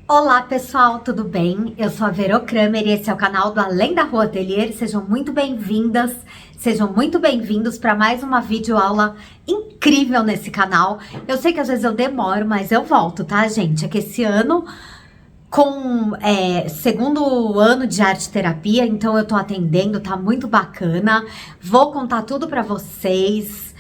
Olá pessoal, tudo bem? Eu sou a Vero Kramer e esse é o canal do Além da Rua Atelier. Sejam muito bem-vindas, sejam muito bem-vindos para mais uma videoaula incrível nesse canal. Eu sei que às vezes eu demoro, mas eu volto, tá, gente? É que esse ano, segundo ano de arte terapia, então eu tô atendendo, tá muito bacana. Vou contar tudo para vocês.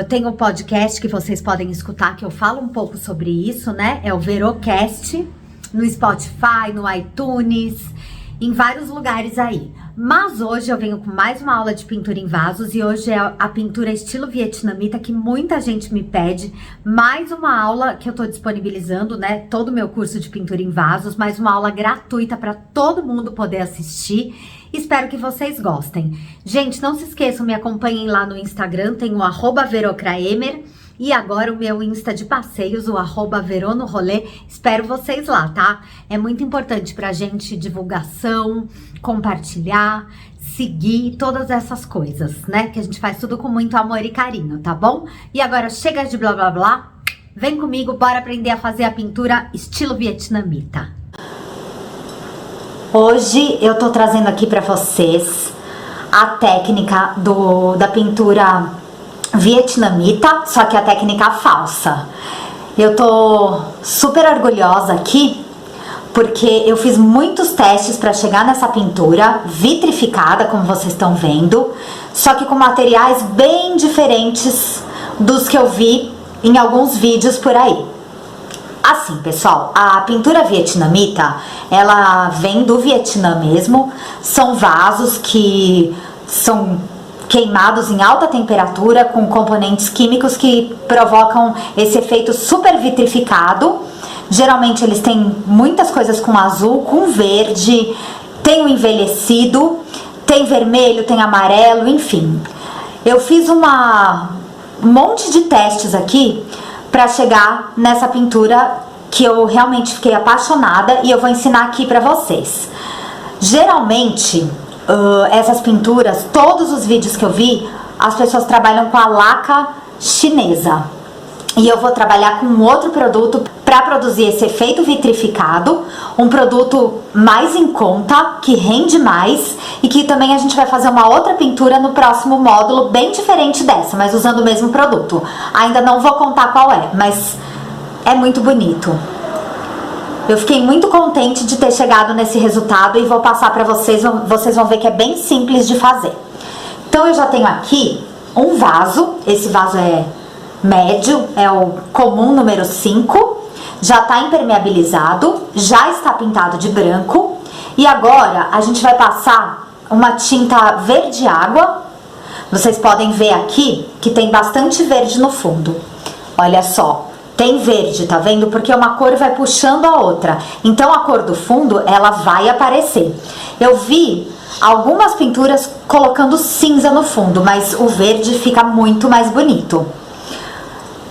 Tem um podcast que vocês podem escutar que eu falo um pouco sobre isso, né? É o Verocast, no Spotify, no iTunes, em vários lugares aí. Mas hoje eu venho com mais uma aula de pintura em vasos e hoje é a pintura estilo vietnamita que muita gente me pede. Mais uma aula que eu tô disponibilizando, né? Todo o meu curso de pintura em vasos, mais uma aula gratuita para todo mundo poder assistir. Espero que vocês gostem. Gente, não se esqueçam, me acompanhem lá no Instagram, tem o @verocraemer. E agora o meu Insta de passeios, o @veronorolê. Espero vocês lá, tá? É muito importante pra gente divulgação, compartilhar, seguir, todas essas coisas, né? Que a gente faz tudo com muito amor e carinho, tá bom? E agora chega de blá blá blá. Vem comigo, bora aprender a fazer a pintura estilo vietnamita. Hoje eu tô trazendo aqui pra vocês a técnica da pintura vietnamita, só que a técnica falsa. Eu tô super orgulhosa aqui porque eu fiz muitos testes para chegar nessa pintura vitrificada, como vocês estão vendo, só que com materiais bem diferentes dos que eu vi em alguns vídeos por aí. Assim, pessoal, a pintura vietnamita, ela vem do Vietnã mesmo, são vasos que são queimados em alta temperatura com componentes químicos que provocam esse efeito super vitrificado. Geralmente eles têm muitas coisas com azul, com verde, tem o envelhecido, tem vermelho, tem amarelo, enfim. Eu fiz um monte de testes aqui para chegar nessa pintura que eu realmente fiquei apaixonada e eu vou ensinar aqui para vocês. Geralmente essas pinturas, todos os vídeos que eu vi, as pessoas trabalham com a laca chinesa. E eu vou trabalhar com um outro produto para produzir esse efeito vitrificado, um produto mais em conta, que rende mais e que também a gente vai fazer uma outra pintura no próximo módulo, bem diferente dessa, mas usando o mesmo produto. Ainda não vou contar qual é, mas é muito bonito. Eu fiquei muito contente de ter chegado nesse resultado e vou passar para vocês, vocês vão ver que é bem simples de fazer. Então eu já tenho aqui um vaso, esse vaso é médio, é o comum número 5, já está impermeabilizado, já está pintado de branco e agora a gente vai passar uma tinta verde água. Vocês podem ver aqui que tem bastante verde no fundo, olha só. Tem verde, tá vendo? Porque uma cor vai puxando a outra. Então a cor do fundo, ela vai aparecer. Eu vi algumas pinturas colocando cinza no fundo, mas o verde fica muito mais bonito.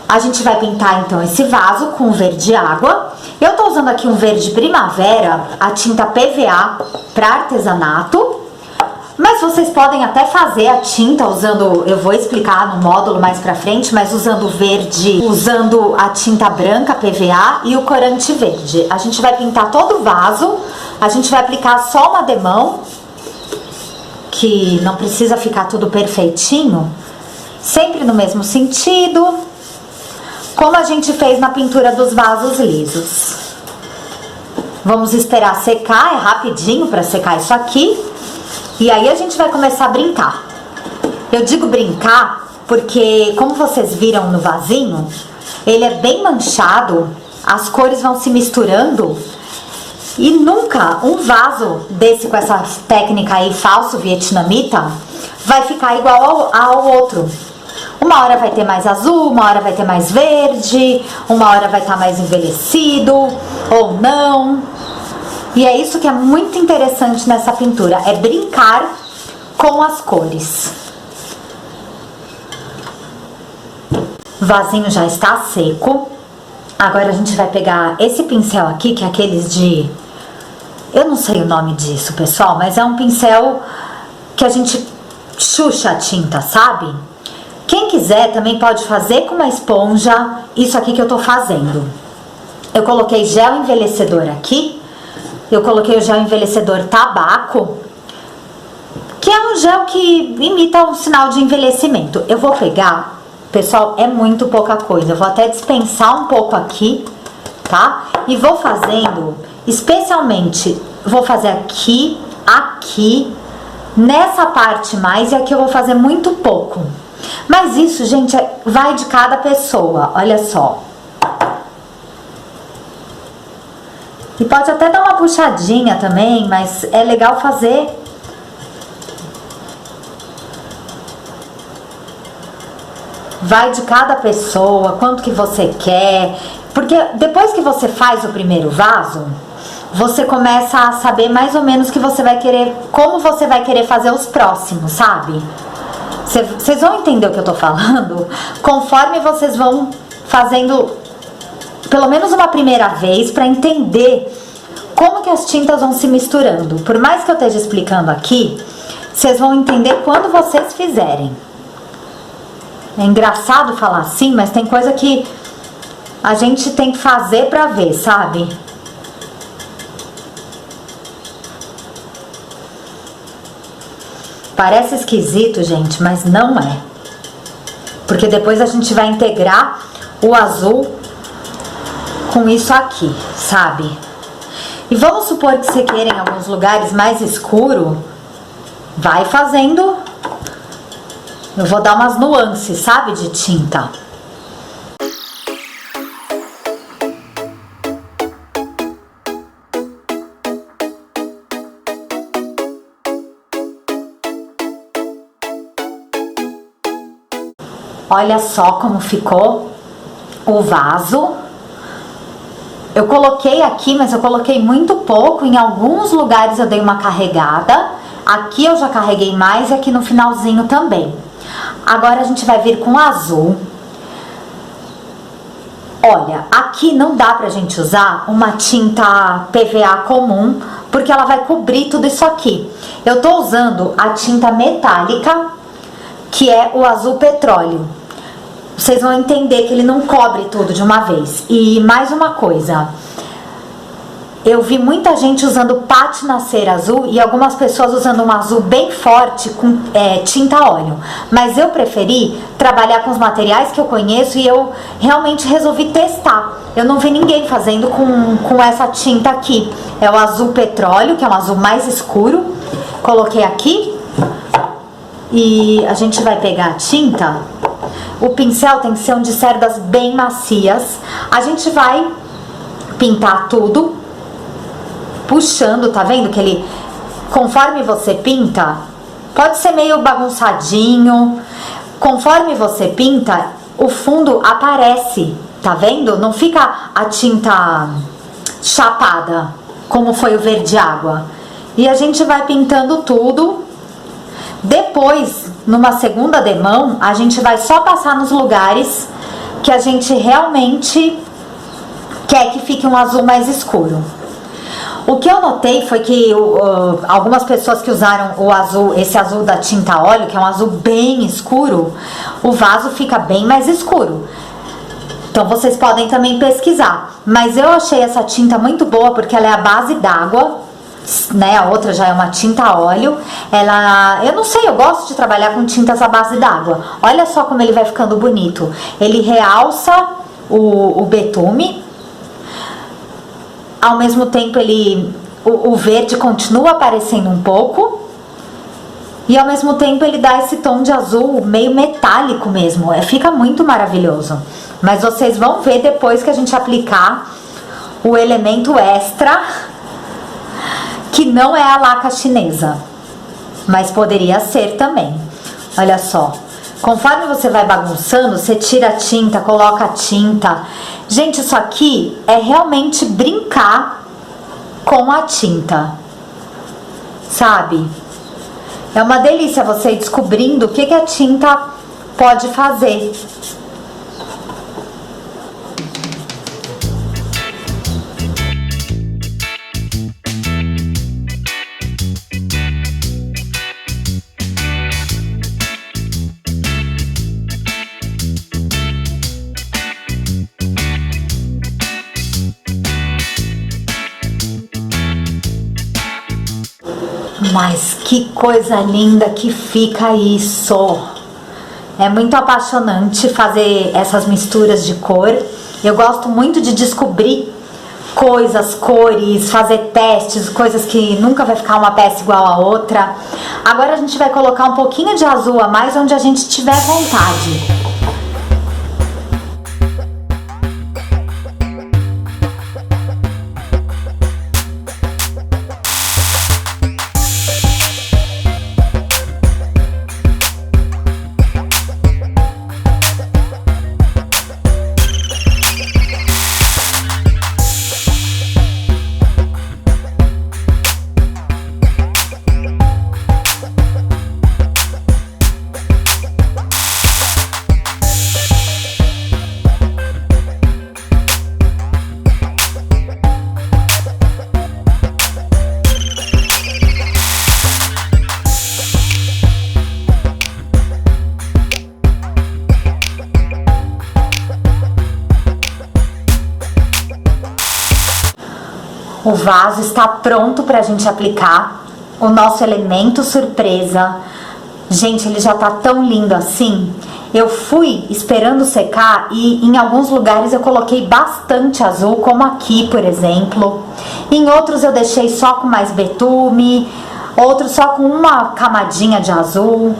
A gente vai pintar então esse vaso com verde água. Eu tô usando aqui um verde primavera, a tinta PVA para artesanato. Mas vocês podem até fazer a tinta usando, eu vou explicar no módulo mais pra frente, mas usando verde, usando a tinta branca PVA e o corante verde. A gente vai pintar todo o vaso, a gente vai aplicar só uma demão, que não precisa ficar tudo perfeitinho, sempre no mesmo sentido, como a gente fez na pintura dos vasos lisos. Vamos esperar secar, é rapidinho pra secar isso aqui. E aí a gente vai começar a brincar. Eu digo brincar porque, como vocês viram no vasinho, ele é bem manchado, as cores vão se misturando e nunca um vaso desse com essa técnica aí falso vietnamita vai ficar igual ao outro. Uma hora vai ter mais azul, uma hora vai ter mais verde, uma hora vai estar mais envelhecido ou não. E é isso que é muito interessante nessa pintura, é brincar com as cores. O vasinho já está seco. Agora a gente vai pegar esse pincel aqui, que é aqueles de... Eu não sei o nome disso, pessoal, mas é um pincel que a gente chucha a tinta, sabe? Quem quiser também pode fazer com uma esponja isso aqui que eu tô fazendo. Eu coloquei gel envelhecedor aqui. Eu coloquei o gel envelhecedor tabaco, que é um gel que imita um sinal de envelhecimento. Eu vou pegar, pessoal, é muito pouca coisa. Eu vou até dispensar um pouco aqui, tá? E vou fazendo, especialmente, vou fazer aqui, aqui, nessa parte mais, e aqui eu vou fazer muito pouco. Mas isso, gente, vai de cada pessoa, olha só. E pode até dar uma puxadinha também, mas é legal fazer. Vai de cada pessoa, quanto que você quer. Porque depois que você faz o primeiro vaso, você começa a saber mais ou menos que você vai querer, como você vai querer fazer os próximos, sabe? Vocês vão entender o que eu tô falando conforme vocês vão fazendo pelo menos uma primeira vez para entender como que as tintas vão se misturando. Por mais que eu esteja explicando aqui, vocês vão entender quando vocês fizerem. É engraçado falar assim, mas tem coisa que a gente tem que fazer para ver, sabe? Parece esquisito, gente, mas não é. Porque depois a gente vai integrar o azul com isso aqui, sabe? E vamos supor que você queira em alguns lugares mais escuro, vai fazendo. Eu vou dar umas nuances, sabe, de tinta. Olha só como ficou o vaso. Eu coloquei aqui, mas eu coloquei muito pouco. Em alguns lugares eu dei uma carregada. Aqui eu já carreguei mais e aqui no finalzinho também. Agora a gente vai vir com azul. Olha, aqui não dá pra gente usar uma tinta PVA comum, porque ela vai cobrir tudo isso aqui. Eu tô usando a tinta metálica, que é o azul petróleo. Vocês vão entender que ele não cobre tudo de uma vez. E mais uma coisa, eu vi muita gente usando pátina cera azul e algumas pessoas usando um azul bem forte com tinta óleo. Mas eu preferi trabalhar com os materiais que eu conheço e eu realmente resolvi testar. Eu não vi ninguém fazendo com essa tinta aqui. É o azul petróleo, que é um azul mais escuro. Coloquei aqui e a gente vai pegar a tinta. O pincel tem que ser um de cerdas bem macias. A gente vai pintar tudo, puxando, tá vendo que ele, conforme você pinta, pode ser meio bagunçadinho. Conforme você pinta, o fundo aparece, tá vendo? Não fica a tinta chapada, como foi o verde água. E a gente vai pintando tudo. Depois, numa segunda demão, a gente vai só passar nos lugares que a gente realmente quer que fique um azul mais escuro. O que eu notei foi que algumas pessoas que usaram o azul, esse azul da tinta óleo, que é um azul bem escuro, o vaso fica bem mais escuro. Então vocês podem também pesquisar. Mas eu achei essa tinta muito boa porque ela é a base d'água, né? A outra já é uma tinta óleo. Eu não sei, eu gosto de trabalhar com tintas à base d'água. Olha só como ele vai ficando bonito. Ele realça o betume. Ao mesmo tempo o verde continua aparecendo um pouco. E ao mesmo tempo ele dá esse tom de azul meio metálico mesmo. Fica muito maravilhoso. Mas vocês vão ver depois que a gente aplicar o elemento extra, que não é a laca chinesa, mas poderia ser também. Olha só, conforme você vai bagunçando, você tira a tinta, coloca a tinta. Gente, isso aqui é realmente brincar com a tinta, sabe? É uma delícia você ir descobrindo o que a tinta pode fazer. Mas que coisa linda que fica isso! É muito apaixonante fazer essas misturas de cor. Eu gosto muito de descobrir coisas, cores, fazer testes, coisas que nunca vai ficar uma peça igual a outra. Agora a gente vai colocar um pouquinho de azul a mais onde a gente tiver vontade. O vaso está pronto para a gente aplicar o nosso elemento surpresa. Gente, ele já tá tão lindo assim. Eu fui esperando secar e em alguns lugares eu coloquei bastante azul, como aqui, por exemplo. Em outros eu deixei só com mais betume, outros só com uma camadinha de azul.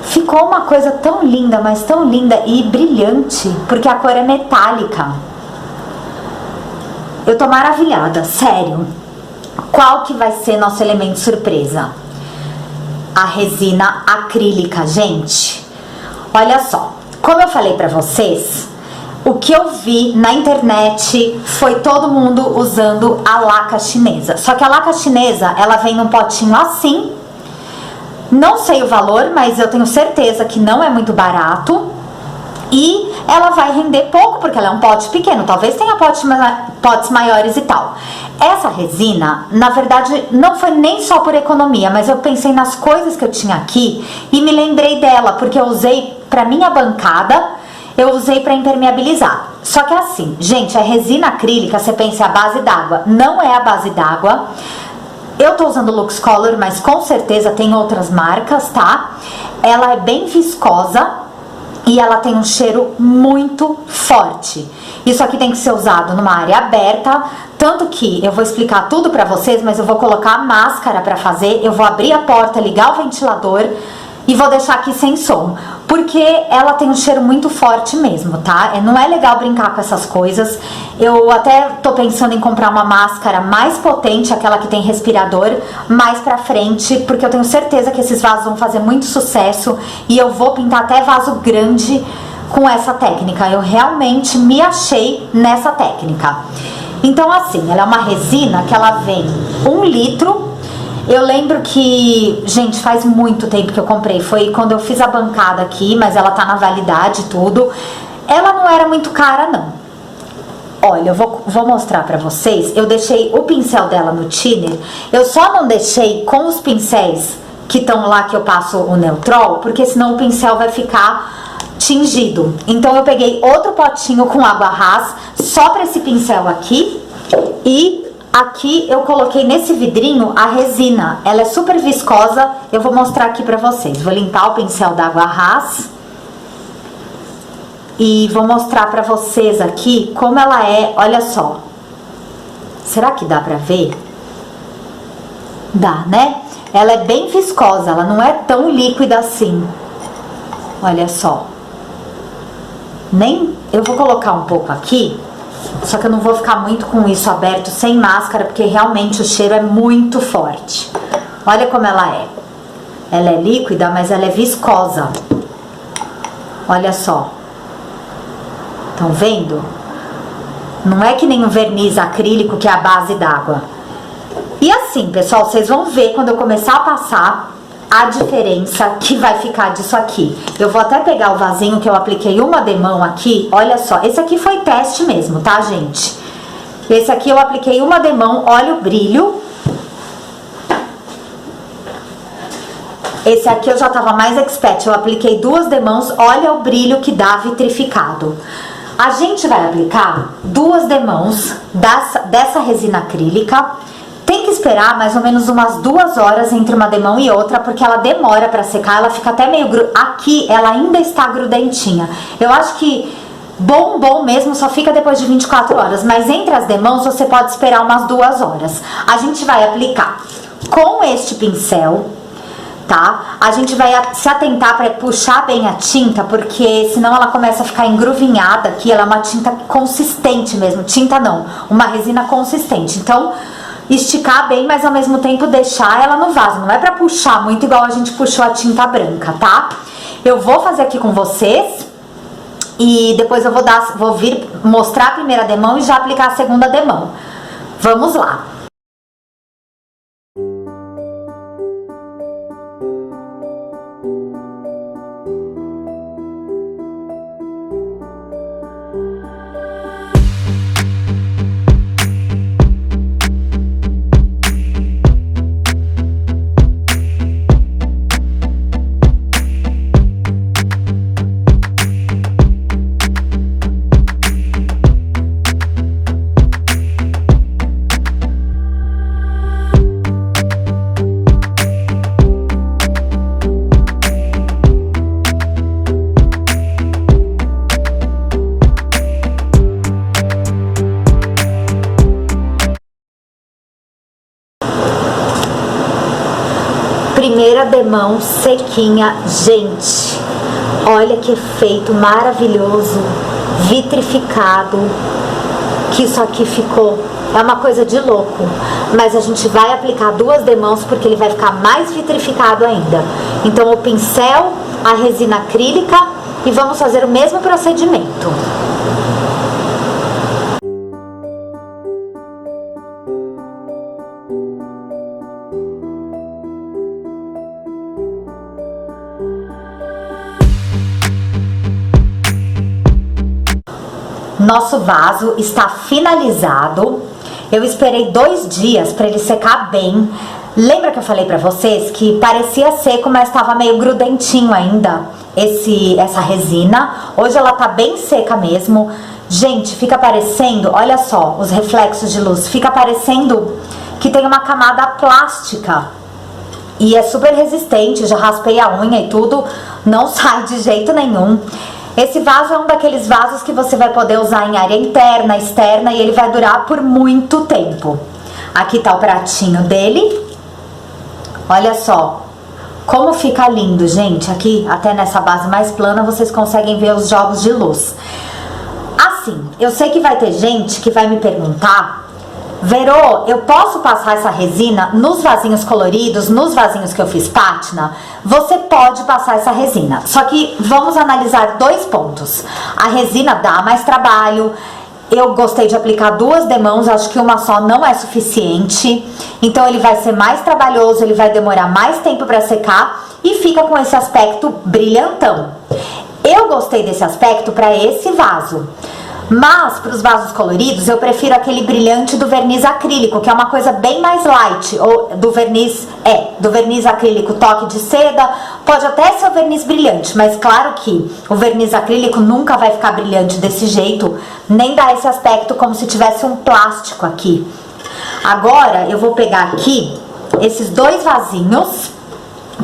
Ficou uma coisa tão linda, mas tão linda e brilhante, porque a cor é metálica. Eu tô maravilhada, sério. Qual que vai ser nosso elemento surpresa? A resina acrílica, gente. Olha só, como eu falei pra vocês, o que eu vi na internet foi todo mundo usando a laca chinesa. Só que a laca chinesa, ela vem num potinho assim. Não sei o valor, mas eu tenho certeza que não é muito barato. E ela vai render pouco, porque ela é um pote pequeno. Talvez tenha potes maiores e tal. Essa resina, na verdade, não foi nem só por economia, mas eu pensei nas coisas que eu tinha aqui e me lembrei dela, porque eu usei pra minha bancada, eu usei pra impermeabilizar. Só que assim, gente, a resina acrílica, você pensa, é a base d'água. Não é a base d'água. Eu tô usando Lux Color, mas com certeza tem outras marcas, tá? Ela é bem viscosa. E ela tem um cheiro muito forte. Isso aqui tem que ser usado numa área aberta. Tanto que eu vou explicar tudo pra vocês, mas eu vou colocar a máscara pra fazer. Eu vou abrir a porta, ligar o ventilador e vou deixar aqui sem som. Porque ela tem um cheiro muito forte mesmo, tá? Não é legal brincar com essas coisas. Eu até tô pensando em comprar uma máscara mais potente, aquela que tem respirador, mais pra frente, porque eu tenho certeza que esses vasos vão fazer muito sucesso e eu vou pintar até vaso grande com essa técnica. Eu realmente me achei nessa técnica. Então assim, ela é uma resina que ela vem 1 litro. Eu lembro que, gente, faz muito tempo que eu comprei. Foi quando eu fiz a bancada aqui, mas ela tá na validade e tudo. Ela não era muito cara, não. Olha, eu vou mostrar pra vocês. Eu deixei o pincel dela no thinner. Eu só não deixei com os pincéis que estão lá, que eu passo o Neutrol, porque senão o pincel vai ficar tingido. Então eu peguei outro potinho com água ras, só pra esse pincel aqui. E aqui eu coloquei nesse vidrinho a resina. Ela é super viscosa. Eu vou mostrar aqui pra vocês. Vou limpar o pincel d'água ras. E vou mostrar pra vocês aqui como ela é. Olha só. Será que dá pra ver? Dá, né? Ela é bem viscosa. Ela não é tão líquida assim. Olha só. Eu vou colocar um pouco aqui. Só que eu não vou ficar muito com isso aberto sem máscara, porque realmente o cheiro é muito forte. Olha como ela é. Ela é líquida, mas ela é viscosa. Olha só. Estão vendo? Não é que nem um verniz acrílico, que é a base d'água. E assim, pessoal, vocês vão ver quando eu começar a passar a diferença que vai ficar disso aqui. Eu vou até pegar o vasinho que eu apliquei uma demão aqui. Olha só, esse aqui foi teste mesmo, tá, gente? Esse aqui eu apliquei uma demão, olha o brilho. Esse aqui eu já tava mais expert, eu apliquei 2 demãos, olha o brilho que dá vitrificado. A gente vai aplicar 2 demãos dessa resina acrílica Tem que esperar mais ou menos umas 2 horas entre uma demão e outra, porque ela demora pra secar, ela fica até meio... Aqui ela ainda está grudentinha. Eu acho que bom mesmo só fica depois de 24 horas, mas entre as demãos você pode esperar umas 2 horas. A gente vai aplicar com este pincel, tá? A gente vai se atentar para puxar bem a tinta, porque senão ela começa a ficar engruvinhada aqui. Ela é uma tinta consistente mesmo, tinta não, uma resina consistente. Então, esticar bem, mas ao mesmo tempo deixar ela no vaso. Não é para puxar muito igual a gente puxou a tinta branca, tá? Eu vou fazer aqui com vocês e depois eu vou vir mostrar a primeira demão e já aplicar a segunda demão. Vamos lá. Primeira demão sequinha, gente, olha que efeito maravilhoso, vitrificado, que isso aqui ficou, é uma coisa de louco, mas a gente vai aplicar 2 demãos porque ele vai ficar mais vitrificado ainda. Então o pincel, a resina acrílica e vamos fazer o mesmo procedimento. Nosso vaso está finalizado. Eu esperei 2 dias para ele secar bem. Lembra que eu falei pra vocês que parecia seco, mas estava meio grudentinho ainda essa resina? Hoje ela tá bem seca mesmo. Gente, fica parecendo, olha só os reflexos de luz, fica parecendo que tem uma camada plástica. E é super resistente, já raspei a unha e tudo, não sai de jeito nenhum. Esse vaso é um daqueles vasos que você vai poder usar em área interna, externa, e ele vai durar por muito tempo. Aqui tá o pratinho dele. Olha só como fica lindo, gente. Aqui, até nessa base mais plana, vocês conseguem ver os jogos de luz. Assim, eu sei que vai ter gente que vai me perguntar: Verô, eu posso passar essa resina nos vasinhos coloridos, nos vasinhos que eu fiz pátina? Você pode passar essa resina, só que vamos analisar 2 pontos. A resina dá mais trabalho, eu gostei de aplicar 2 demãos, acho que uma só não é suficiente. Então ele vai ser mais trabalhoso, ele vai demorar mais tempo para secar e fica com esse aspecto brilhantão. Eu gostei desse aspecto para esse vaso. Mas para os vasos coloridos eu prefiro aquele brilhante do verniz acrílico, que é uma coisa bem mais light, ou do verniz acrílico toque de seda, pode até ser o verniz brilhante, mas claro que o verniz acrílico nunca vai ficar brilhante desse jeito, nem dá esse aspecto como se tivesse um plástico aqui. Agora eu vou pegar aqui esses 2 vasinhos,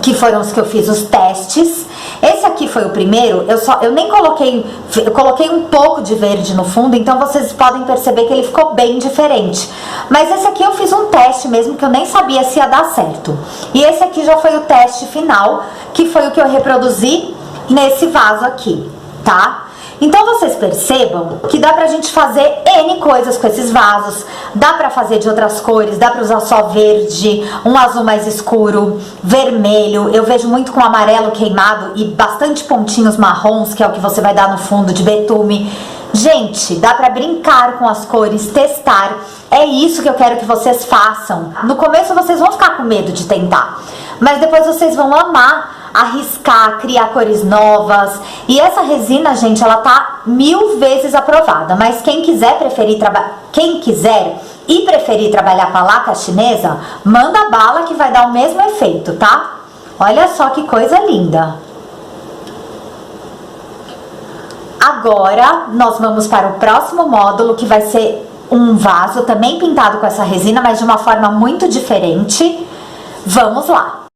que foram os que eu fiz os testes. Esse aqui foi o primeiro, eu nem coloquei, eu coloquei um pouco de verde no fundo, então vocês podem perceber que ele ficou bem diferente. Mas esse aqui eu fiz um teste mesmo, que eu nem sabia se ia dar certo. E esse aqui já foi o teste final, que foi o que eu reproduzi nesse vaso aqui, tá? Então vocês percebam que dá pra gente fazer N coisas com esses vasos. Dá pra fazer de outras cores, dá pra usar só verde, um azul mais escuro, vermelho. Eu vejo muito com amarelo queimado e bastante pontinhos marrons, que é o que você vai dar no fundo de betume. Gente, dá pra brincar com as cores, testar. É isso que eu quero que vocês façam. No começo vocês vão ficar com medo de tentar, mas depois vocês vão amar arriscar, criar cores novas. E essa resina, gente, ela tá 1000 vezes aprovada. Mas quem quiser e preferir trabalhar com a laca chinesa, manda bala que vai dar o mesmo efeito, tá? Olha só que coisa linda. Agora nós vamos para o próximo módulo, que vai ser um vaso também pintado com essa resina, mas de uma forma muito diferente. Vamos lá!